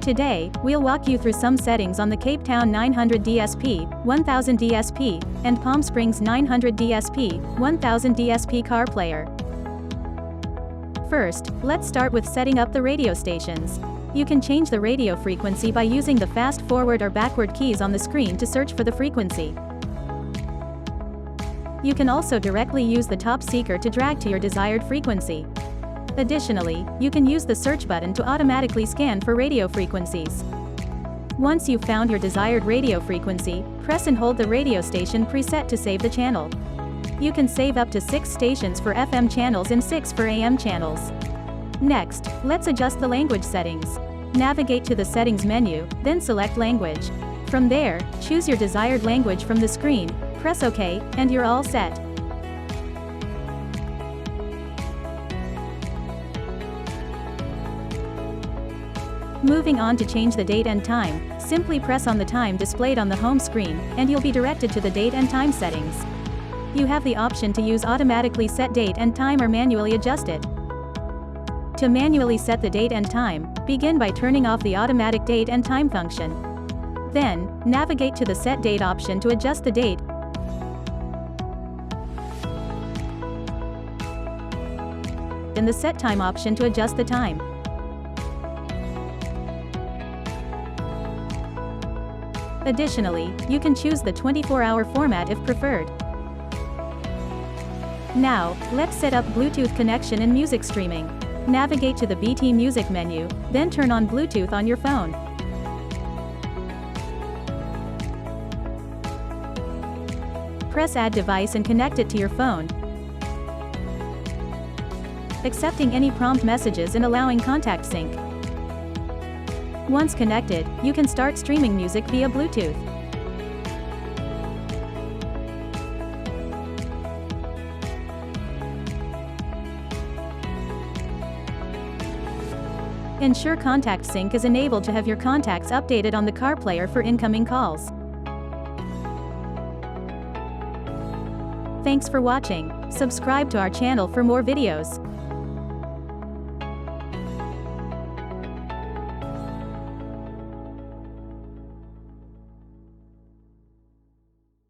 Today, we'll walk you through some settings on the Cape Town 900 DSP, 1000 DSP, and Palm Springs 900 DSP, 1000 DSP car player. First, let's start with setting up the radio stations. You can change the radio frequency by using the fast forward or backward keys on the screen to search for the frequency. You can also directly use the top seeker to drag to your desired frequency. Additionally, you can use the search button to automatically scan for radio frequencies. Once you've found your desired radio frequency, press and hold the radio station preset to save the channel. You can save up to 6 stations for FM channels and 6 for AM channels. Next, let's adjust the language settings. Navigate to the settings menu, then select language. From there, choose your desired language from the screen, press OK, and you're all set. Moving on to change the date and time, simply press on the time displayed on the home screen, and you'll be directed to the date and time settings. You have the option to use automatically set date and time or manually adjust it. To manually set the date and time, begin by turning off the automatic date and time function. Then, navigate to the set date option to adjust the date, and the set time option to adjust the time. Additionally, you can choose the 24-hour format if preferred. Now, let's set up Bluetooth connection and music streaming. Navigate to the BT Music menu, then turn on Bluetooth on your phone. Press Add Device and connect it to your phone, accepting any prompt messages and allowing contact sync. Once connected, you can start streaming music via Bluetooth. Ensure contact sync is enabled to have your contacts updated on the car player for incoming calls. Thanks for watching. Subscribe to our channel for more videos.